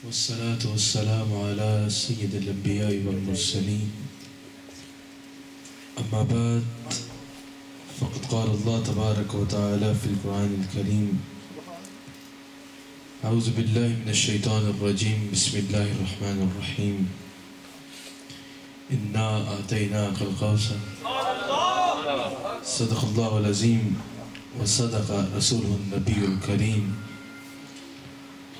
والصلاة والسلام على سيد الأنبياء والمرسلين أما بعد فقد قال الله تبارك وتعالى في القرآن الكريم أعوذ بالله من الشيطان الرجيم بسم الله الرحمن الرحيم إنا أعطيناك الكوثر صدق الله العظيم وصدق رسوله النبي الكريم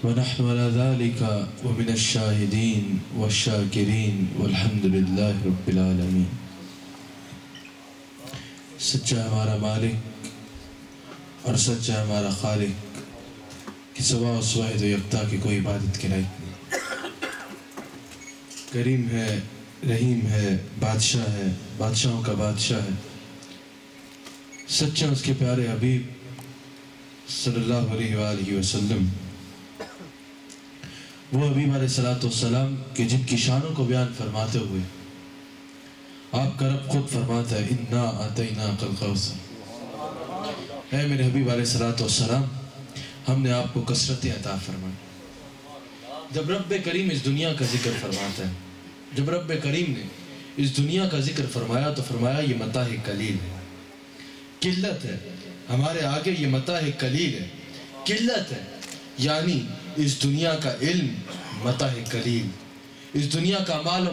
ونحن على ذلك ومن الشاهدين والشاكرين والحمد لله رب العالمين. سچا ہمارا مالک اور سچا ہمارا خالق کہ سوا اس واحد و یکتا کی کوئی عبادت کے لائق نہیں. کریم ہے، رحیم ہے، بادشاہ ہے، بادشاہوں کا بادشاہ ہے. سچا اس کے پیارے حبیب صلی اللہ علیہ وآلہ وسلم، وہ حبیب علیہ السلام کہ جن کی شانوں کو بیان فرماتے ہوئے آپ کا رب خود فرماتا ہے اِنَّا أَعْطَيْنَاكَ الْكَوْثَرَ. اے میرے حبیب علیہ السلام، ہم نے آپ کو کثرتیں عطا فرمائی. جب رب کریم اس دنیا کا ذکر فرماتا ہے، جب رب کریم نے اس دنیا کا ذکر فرمایا تو فرمایا یہ متاع قلیل ہے، قلت ہے. ہمارے آگے یہ متاع قلیل ہے، قلت ہے. یعنی اس دنیا کا علم متاع قلیل، اس دنیا کا مال و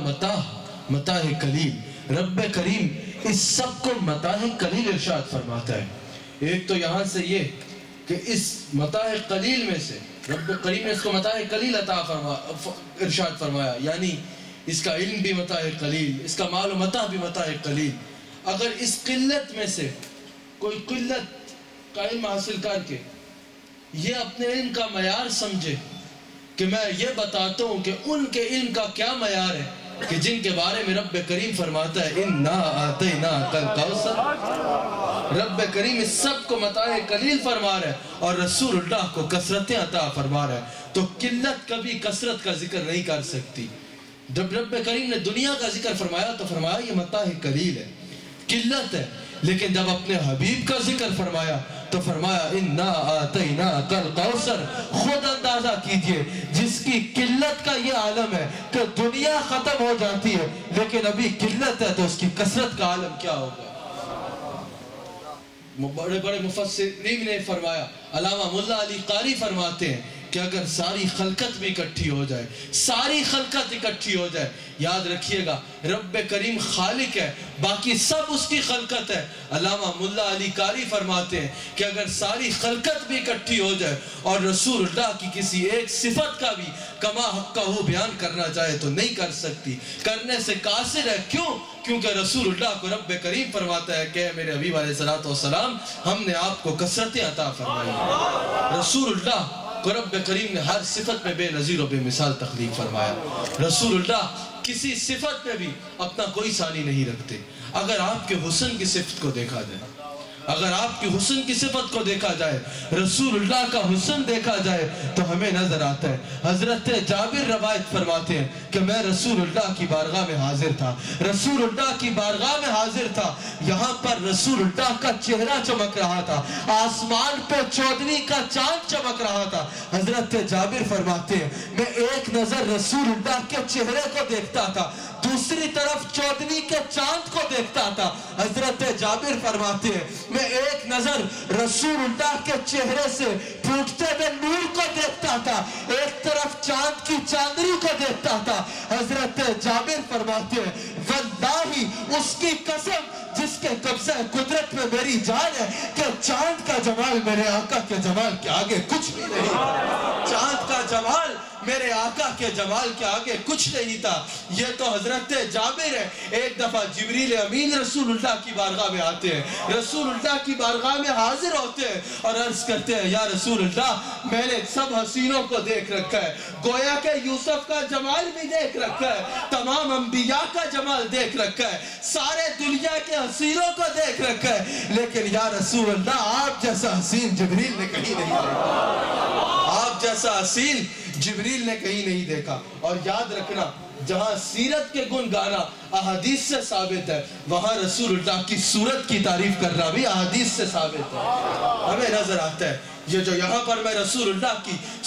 متاع قلیل. رب کریم اس سب کو متاع قلیل ارشاد فرماتا ہے. ایک تو یہاں سے یہ کہ اس متاع قلیل میں سے رب کریم نے اس کو متاع قلیل ارشاد فرمایا، یعنی اس کا علم بھی متاع قلیل، اس کا مال و متاع بھی متاع قلیل. اگر اس قلت میں سے کوئی قلت کا علم حاصل کر کے یہ اپنے علم کا معیار سمجھے کہ میں یہ بتاتا ہوں کہ ان کے علم کا کیا معیار ہے کہ جن کے بارے میں رب کریم فرماتا ہے اِنَّا أَعْطَيْنَاكَ الْكَوْثَرَ. رب کریم اس سب کو متاع قلیل فرما رہا ہے اور رسول اللہ کو کثرتیں عطا فرما رہا ہے. تو قلت کبھی کثرت کا ذکر نہیں کر سکتی. جب رب کریم نے دنیا کا ذکر فرمایا تو فرمایا یہ متاع قلیل ہے، قلت ہے. لیکن جب اپنے حبیب کا ذکر فرمایا تو فرمایا اِنَّا أَعْطَيْنَاكَ الْكَوْثَرَ. خود اندازہ کیجئے جس کی قلت کا یہ عالم ہے کہ دنیا ختم ہو جاتی ہے لیکن ابھی قلت ہے تو اس کی کثرت کا عالم کیا ہوگا. بڑے بڑے مفسرین نے فرمایا، علامہ ملا علی قاری فرماتے ہیں کہ اگر ساری خلقت بھی اکٹھی ہو جائے، ساری خلقت اکٹھی ہو جائے، یاد رکھیے گا رب کریم خالق ہے، باقی سب اس کی خلقت ہے. علامہ ملا علی قاری فرماتے ہیں کہ اگر ساری خلقت بھی اکٹھی ہو جائے اور رسول اللہ کی کسی ایک صفت کا بھی کما حق کا وہ بیان کرنا چاہے تو نہیں کر سکتی، کرنے سے قاصر ہے. کیوں؟ کیونکہ رسول اللہ کو رب کریم فرماتا ہے کہ میرے حبیب علیہ السلام ہم نے آپ کو کثرتیں عطا فرمائی. رسول اللہ کو رب کریم نے ہر صفت میں بے نظیر و بے مثال تخلیق فرمایا. رسول اللہ کسی صفت میں بھی اپنا کوئی ثانی نہیں رکھتے. اگر آپ کے حسن کی صفت کو دیکھا جائے، اگر آپ کی حسن کی صفت کو دیکھا جائے، رسول اللہ کا حسن دیکھا جائے تو ہمیں نظر آتا ہے. حضرت جابر روایت فرماتے ہیں کہ میں رسول اللہ کی بارگاہ میں حاضر تھا، رسول اللہ کی بارگاہ میں حاضر تھا. یہاں پر رسول اللہ کا چہرہ چمک رہا تھا، آسمان پہ چودھویں کا چاند چمک رہا تھا. حضرت جابر فرماتے ہیں میں ایک نظر رسول اللہ کے چہرے کو دیکھتا تھا، دوسری طرف چودھویں کے چاند کو دیکھتا تھا. حضرت جابر فرماتے ہیں میں ایک نظر رسول اللہ کے چہرے سے پھوٹتے ہوئے نور کو دیکھتا تھا، ایک طرف چاند کی چاندنی کو دیکھتا تھا. حضرت جابر فرماتے ہیں واللہ اس کی قسم جس کے قبضہ قدرت میں میری جان ہے کہ چاند کا جمال میرے آقا کے جمال کے آگے کچھ بھی نہیں. چاند کا جمال میرے آقا کے جمال کے آگے کچھ نہیں تھا. یہ تو حضرت جابر ہے. ایک دفعہ جبریل امین رسول اللہ کی بارگاہ میں آتے ہیں، رسول اللہ کی بارگاہ میں حاضر ہوتے ہیں اور عرض کرتے ہیں یا رسول اللہ میں نے سب حسینوں کو دیکھ رکھا ہے، گویا کہ یوسف کا جمال بھی دیکھ رکھا ہے، تمام انبیاء کا جمال دیکھ رکھا ہے، سارے دنیا کے حسینوں کو دیکھ رکھا ہے، لیکن یا رسول اللہ آپ جیسا حسین جبریل نے کہیں نہیں دیکھا، آپ جیسا حسین جبریل نے کہیں نہیں دیکھا. اور یاد رکھنا جہاں سیرت کے گن گانا احادیث سے ثابت ہے وہاں رسول اللہ کی صورت کی تعریف کرنا بھی احادیث سے ثابت ہے. ہمیں نظر آتا ہے یہ جو یہاں پر میں رسول اللہ کی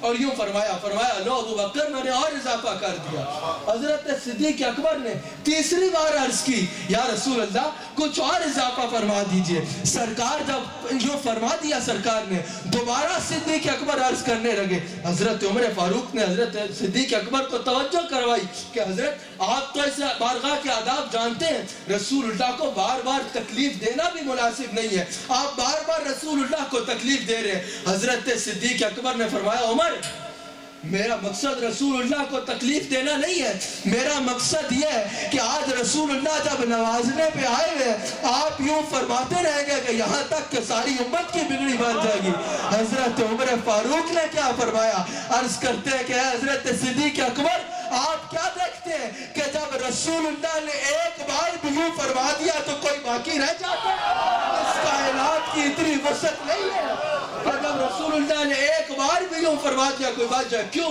اور یوں فرمایا لو ابو بکر میں نے اور اضافہ کر دیا. حضرت صدیق اکبر نے تیسری بار عرض کی یا رسول اللہ کچھ اور اضافہ فرما دیجئے. سرکار جب یوں فرما دیا سرکار نے, دوبارہ صدیق اکبر عرض کرنے لگے. حضرت عمر فاروق نے حضرت صدیق اکبر کو توجہ کروائی کہ حضرت آپ تو اس بارگاہ کے آداب جانتے ہیں, رسول اللہ کو بار بار تکلیف دینا بھی مناسب نہیں ہے, آپ بار بار رسول اللہ کو تکلیف دے رہے ہیں. حضرت صدیق اکبر نے فرمایا عمر میرا مقصد رسول اللہ کو تکلیف دینا نہیں ہے, میرا مقصد یہ ہے کہ آج رسول اللہ جب نوازنے پہ آئے ہوئے آپ یوں فرماتے رہیں گے کہ یہاں تک کہ ساری امت کی بگڑی بن جائے گی. حضرت عمر فاروق نے کیا فرمایا, عرض کرتے ہیں کہ حضرت صدیق اکبر آپ کیا دیکھتے ہیں کہ جب رسول اللہ نے ایک بار بھی یوں فرما دیا تو کوئی باقی رہ جاتا ہے؟ اس کائنات کی اتنی وسعت نہیں ہے کہ جب رسول اللہ نے ایک بار بھی یوں فرما دیا کوئی بات جائے. کیوں؟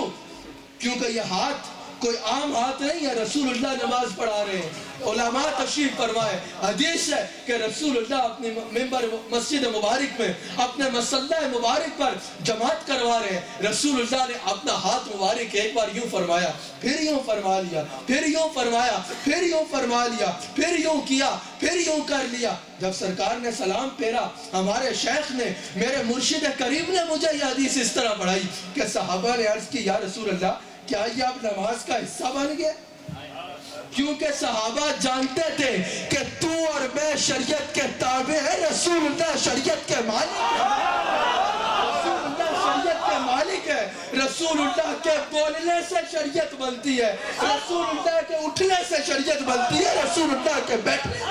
کیونکہ یہ ہاتھ کوئی عام ہاتھ نہیں ہے, رسول اللہ نماز پڑھا رہے ہیں. علماء تشریف فرمائے, حدیث ہے کہ رسول اللہ اپنے ممبر مسجد مبارک میں اپنے مصلی مبارک پر جماعت کروا رہے ہیں. رسول اللہ نے اپنا ہاتھ مبارک ایک بار یوں فرمایا, پھر یوں فرما لیا, پھر یوں فرمایا, پھر یوں فرما لیا, پھر یوں کیا, پھر یوں کر لیا. جب سرکار نے سلام پھیرا, ہمارے شیخ نے, میرے مرشد کریم نے مجھے یہ حدیث اس طرح پڑھائی کہ صحابہ نے عرض کی یا رسول اللہ کیا یہ آپ نماز کا حصہ بن گئے؟ کیونکہ صحابہ جانتے تھے کہ تو اور میں شریعت کے تابع ہیں, رسول اللہ شریعت کے مالک ہے, رسول اللہ شریعت کے مالک ہے. رسول اللہ کے بولنے سے شریعت بنتی ہے, رسول اللہ کے اٹھنے سے شریعت بنتی ہے, رسول اللہ کے بیٹھنے سے.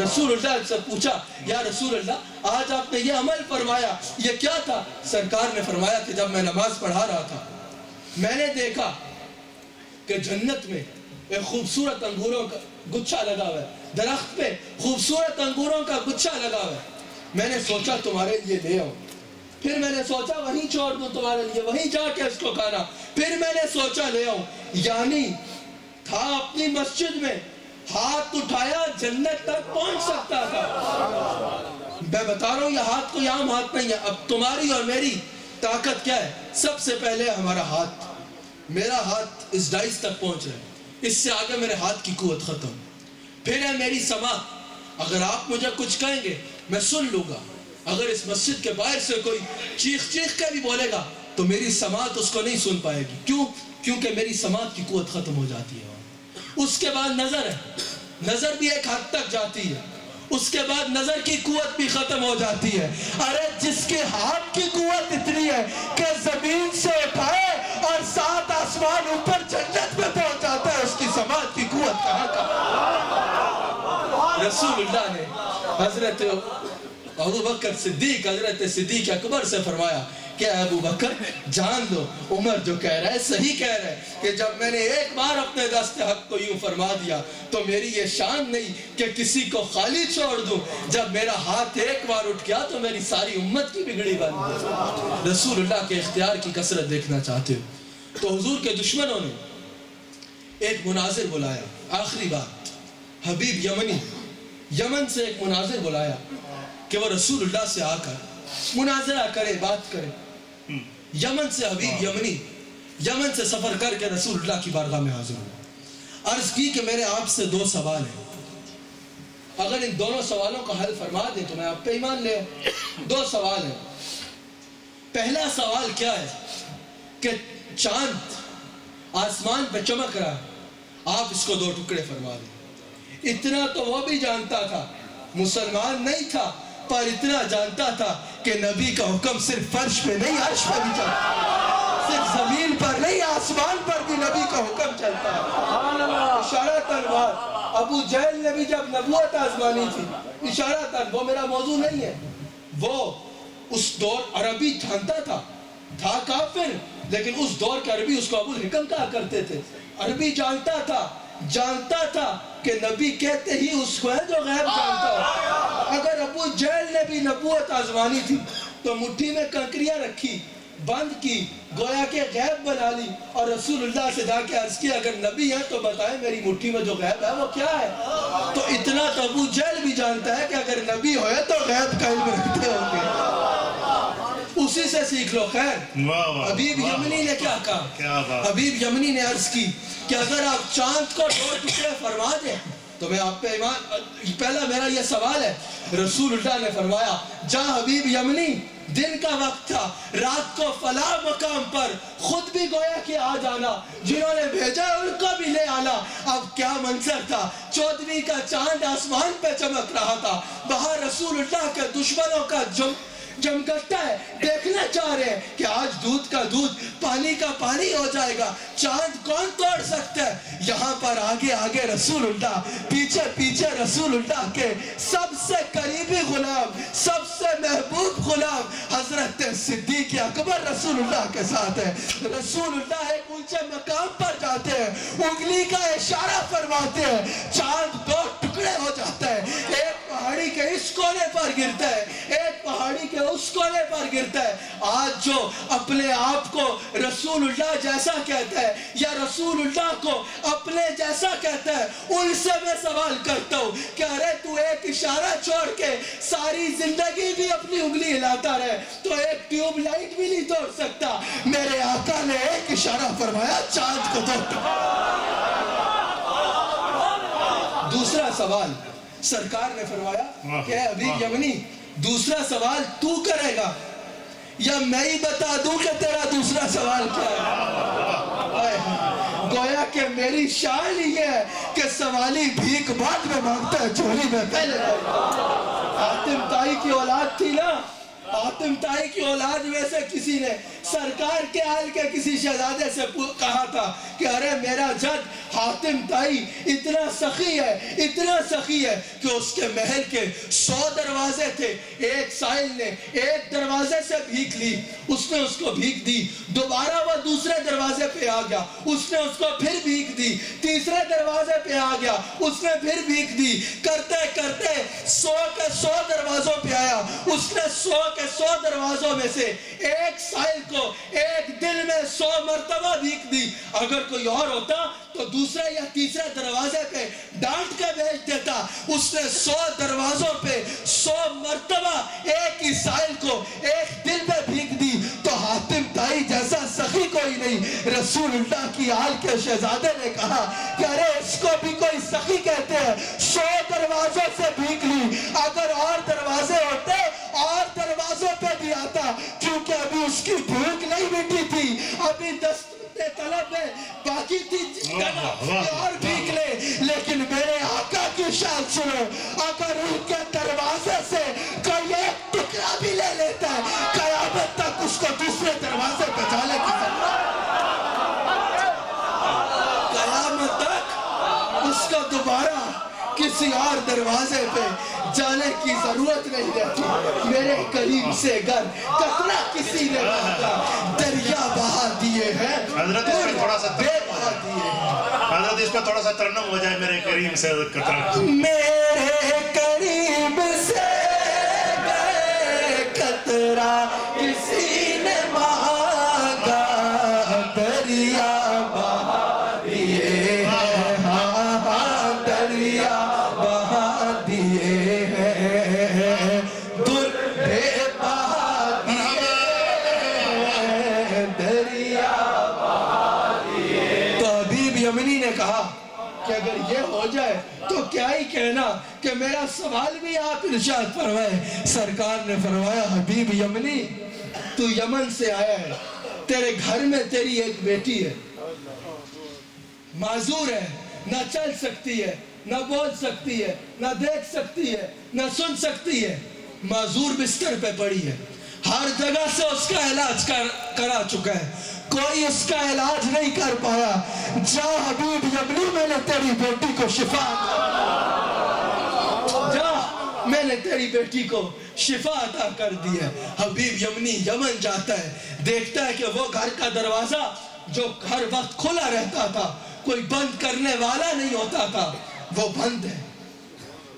رسول اللہ سے پوچھا یا رسول اللہ آج آپ نے یہ عمل فرمایا یہ کیا تھا؟ سرکار نے فرمایا کہ جب میں نماز پڑھا رہا تھا میں نے دیکھا کہ جنت میں ایک خوبصورت انگوروں کا گچھا لگا ہوا ہے, درخت پہ خوبصورت انگوروں کا گچھا لگا ہوا ہے. میں نے سوچا تمہارے لیے لے آؤں, پھر میں نے سوچا وہیں چھوڑ دوں تمہارے لیے, وہیں جا کے اس کو کھانا, پھر میں نے سوچا لے آؤں. یعنی تھا اپنی مسجد میں, ہاتھ اٹھایا جنت تک پہنچ سکتا تھا. میں بتا رہا ہوں یہ ہاتھ کوئی عام ہاتھ نہیں ہے. اب تمہاری اور میری طاقت کیا ہے؟ سب سے پہلے ہمارا ہاتھ, میرا ہاتھ اس ڈائس تک پہنچ رہا ہے, اس سے آگے میرے ہاتھ کی قوت ختم. پھر ہے میری سماعت, اگر آپ مجھے کچھ کہیں گے میں سن لوں گا, اگر اس مسجد کے باہر سے کوئی چیخ چیخ کے بھی بولے گا تو میری سماعت اس کو نہیں سن پائے گی. کیوں؟ کیونکہ میری سماعت کی قوت ختم ہو جاتی ہے. اس کے بعد نظر ہے, نظر بھی ایک حد تک جاتی ہے, اس کے بعد نظر کی قوت بھی ختم ہو جاتی ہے. ارے جس کے ہاتھ کی قوت اتنی ہے کہ زمین سے اٹھائے اور 7 آسمان اوپر جنت میں پہنچ جاتا ہے, اس کی سماعت کی قوت کہاں کا؟ رسول اللہ نے حضرت ابو بکر صدیق, حضرت صدیق اکبر سے فرمایا کہ ابو بکر جان لو عمر جو کہہ رہا ہے صحیح کہہ رہا ہے کہ جب میں نے ایک بار اپنے دست حق کو یوں فرما دیا تو میری یہ شان نہیں کہ کسی کو خالی چھوڑ دوں. جب میرا ہاتھ ایک بار اٹھ گیا تو میری ساری امت کی بگڑی بن گئی. رسول اللہ کے اختیار کی کثرت دیکھنا چاہتے ہو تو حضور کے دشمنوں نے ایک مناظر بلایا. آخری بات, حبیب یمنی, یمن سے ایک مناظر بلایا کہ وہ رسول اللہ سے آ کر مناظرہ کرے, بات کرے. یمن سے حبیب یمنی یمن سے سفر کر کے رسول اللہ کی بارگاہ میں حاضر ہوا. عرض کی کہ میرے آپ سے 2 سوال ہیں, اگر ان دونوں سوالوں کا حل فرما دیں تو میں آپ پہ ایمان لے آؤں. 2 سوال ہیں. پہلا سوال کیا ہے کہ چاند آسمان پہ چمک رہا ہے, آپ اس کو 2 ٹکڑے فرما دیں. اتنا تو وہ بھی جانتا تھا, مسلمان نہیں تھا پر اتنا جانتا تھا کہ نبی کا حکم صرف فرش پہ نہیں عرش پہ بھی چلتا ہے, صرف زمین پر نہیں آسمان پر بھی نبی کا حکم چلتا ہے. اشارہ تنوار, ابو جہل نے بھی جب نبوت آزمانی تھی, اشارہ تن, وہ میرا موضوع نہیں ہے, وہ اس دور عربی جانتا تھا کافر, لیکن اس دور کے عربی اس کو ابو الحکم کہا کرتے تھے. عربی جانتا تھا کہ نبی کہتے ہی اس کو ہے جو غیب جانتا ہو. اگر ابو جہل نے بھی نبوت آزمانی تھی تو مٹھی میں کنکریاں رکھی, بند کی, گویا کہ غیب بنا لی اور رسول اللہ سے جا کے عرض کیا اگر نبی ہے تو بتائیں میری مٹھی میں جو غیب ہے وہ کیا ہے. تو اتنا تو ابو جہل بھی جانتا ہے کہ اگر نبی ہوئے تو غیب کا علم رکھتے ہوں گے. اسی سے سیکھ لو. خیر واہ واہ حبیب یمنی نے کیا کہا؟ کیا بات. حبیب یمنی نے عرض کی کہ اگر آپ چاند کو 2 ٹکڑے فرما دیں تو میں آپ پہ ایمان. پہلا میرا یہ سوال ہے. رسول اللہ نے فرمایا جا حبیب یمنی، دن کا وقت تھا، رات کو فلاں مقام پر خود بھی گویا کہ آ جانا، جنہوں نے بھیجا ان کو بھی لے آنا. اب کیا منظر تھا، 14ویں کا چاند آسمان پہ چمک رہا تھا. باہر رسول اللہ کے دشمنوں کا جمگٹا ہے، دیکھنا چاہ رہے ہیں کہ آج دودھ کا دودھ پانی کا پانی ہو جائے گا. چاند کون توڑ سکتا ہے؟ یہاں پر آگے آگے رسول اللہ، پیچھے پیچھے رسول اللہ کے سب سے قریبی غلام، سب سے محبوب غلام حضرت صدیق اکبر رسول اللہ کے ساتھ ہے. رسول اللہ ایک اونچے مقام پر جاتے ہیں، انگلی کا اشارہ فرماتے ہیں، چاند 2 ٹکڑے ہو جاتا ہے. ایک پہاڑی کے اس کونے پر گرتا ہے، ایک پہاڑی کے اس کونے پر گرتا ہے. آج جو اپنے آپ کو رسول اللہ جیسا کہتا ہے یا رسول اللہ کو اپنے جیسا کہتا ہے، ان سے میں سوال کرتا ہوں کہ ارے تو ایک اشارہ چھوڑ کے ساری زندگی بھی اپنی انگلی ہلاتا رہے تو ایک ٹیوب لائٹ بھی نہیں توڑ سکتا. میرے آقا نے ایک اشارہ فرمایا، چاند کو 2 ٹکڑے. دوسرا سوال سرکار نے فرمایا کہ حبیب یمنی دوسرا سوال تو کرے گا یا میں ہی بتا دوں کہ تیرا دوسرا سوال کیا ہے؟ گویا کہ میری شان ہی ہے کہ سوالی بھیک بعد میں مانگتا ہے، چوری میں پہلے. حاتم طائی کی اولاد تھی نا، حاتم طائی کی اولاد میں سے کسی نے سرکار کے حال کے کسی شہزادے سے کہا تھا کہ ارے میرا جد حاتم طائی اتنا سخی ہے، اتنا سخی ہے کہ اس کے محل کے 100 دروازے تھے. ایک سائل نے ایک دروازے سے بھیک لی، اس نے اس کو بھیک دی، دوبارہ وہ دوسرے دروازے پہ آ گیا، اس نے اس کو پھر بھیک دی، تیسرے دروازے پہ آ گیا، اس نے پھر بھیک دی. کرتے کرتے 100 کے 100 دروازوں پہ آیا. اس نے 100 کے 100 دروازوں میں سے ایک سائل کو ایک دن میں 100 مرتبہ بھیک دی. اگر کوئی اور ہوتا تو دوسرے یا تیسرے دروازے پہ ڈانٹ کے بھیج دیتا. اس نے 100 دروازوں پہ 100 مرتبہ ایک ہی سائل کو ایک دن میں بھیک دی. تو حاتم طائی جیسا سخی کوئی نہیں. رسول اللہ کی آل کے شہزادے نے کہا کہ ارے اس کو بھی کوئی سخی کہتے ہیں، 100 دروازوں سے بھیک لی. اگر اور دروازے ہوتے اور دروازوں پہ بھی آتا، کیونکہ ابھی اس کی بھوک نہیں مٹی تھی، ابھی دست طلب میں باقی تھی اور بھیک لے. لیکن میرے آقا کی شان سنو، اگر ان کے دروازے سے کوئی ایک ٹکڑا بھی لے لیتا ہے، قیامت تک اس کو دوسرے دروازے پہ جانے کی قیامت تک اس کو دوبارہ کسی اور دروازے پہ جانے کی ضرورت نہیں رہتی. میرے قریب سے گر قطرہ کسی نے بہا، دریا بہا دیے ہیں، حضرت اس پہ تھوڑا سا بہا دیے ہیں. حضرت اس پہ تھوڑا سا ترنم ہو جائے، میرے قریب سے قطرہ. میرے قریب سے گر قطرہ کسی نے مانگا، دریا بہا دیے ہیں، ہاں دریا بہا دیے ہیں، درے بہا دیے ہیں، دریا بہا دیے. تو حبیب یمنی نے کہا کہ اگر یہ ہو جائے تو کیا ہی کہنا کہ میرا سوال بھی آپ ارشاد فرمائے. سرکار نے فرمایا حبیب یمنی تو یمن سے آیا ہے، تیرے گھر میں تیری ایک بیٹی ہے، معذور ہے، نہ چل سکتی ہے، نہ بول سکتی ہے، نہ دیکھ سکتی ہے، نہ سن سکتی ہے، معذور بستر پہ پڑی ہے. ہر جگہ سے اس کا علاج کرا چکا ہے، کوئی اس کا علاج نہیں کر پایا. جا حبیب یمنی میں نے تیری بیٹی کو شفا، جا میں نے تیری بیٹی کو شفا عطا کر دی ہے. حبیب یمنی یمن جاتا ہے، دیکھتا ہے کہ وہ گھر کا دروازہ جو ہر وقت کھلا رہتا تھا، کوئی بند کرنے والا نہیں ہوتا تھا، وہ بند ہے.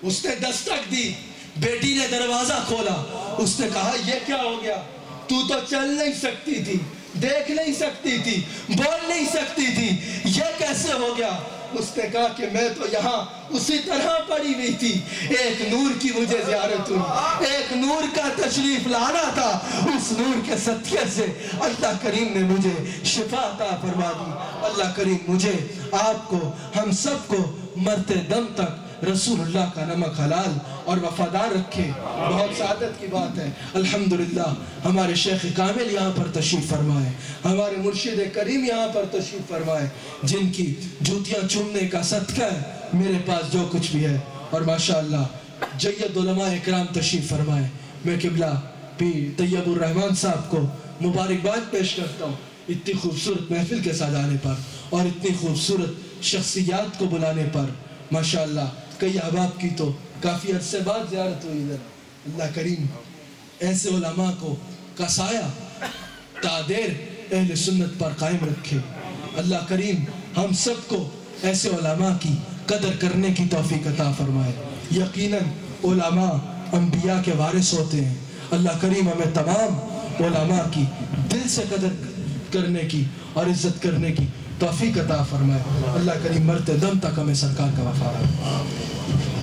اس نے دستک دی، بیٹی نے دروازہ کھولا. اس نے کہا یہ کیا ہو گیا؟ تو چل نہیں سکتی تھی، دیکھ نہیں سکتی تھی، بول نہیں سکتی تھی، یہ کیسے ہو گیا؟ اس نے کہا کہ میں تو یہاں اسی طرح پڑی ہوئی تھی، ایک نور کی مجھے زیارت ہوئی، ایک نور کا تشریف لانا تھا، اس نور کے صدقے سے اللہ کریم نے مجھے شفا عطا فرما دی۔ اللہ کریم مجھے، آپ کو، ہم سب کو مرتے دم تک رسول اللہ کا نمک حلال اور وفادار رکھے۔ بہت سعادت کی بات ہے، الحمدللہ ہمارے شیخ کامل یہاں پر تشریف فرمائے، ہمارے مرشد کریم یہاں پر تشریف فرمائے، جن کی جوتیاں چومنے کا صدقہ ہے میرے پاس جو کچھ بھی ہے۔ اور ماشاءاللہ جید علماء اکرام تشریف فرمائے۔ میں قبلہ پیر طیب الرحمن صاحب کو مبارکباد پیش کرتا ہوں اتنی خوبصورت محفل کے سجانے پر اور اتنی خوبصورت شخصیات کو بلانے پر۔ ماشاءاللہ کئی احباب کی تو کافی عرصے بعد زیارت ہوئی ادھر۔ اللہ کریم ایسے علماء کو کا سایہ تعدیر اہل سنت پر قائم رکھے۔ اللہ کریم ہم سب کو ایسے علماء کی قدر کرنے کی توفیق عطا فرمائے۔ یقیناً علماء انبیاء کے وارث ہوتے ہیں۔ اللہ کریم ہمیں تمام علماء کی دل سے قدر کرنے کی اور عزت کرنے کی توفیق عطا فرمائے۔ اللہ کریم مرتے دم تک ہمیں سرکار کا وفا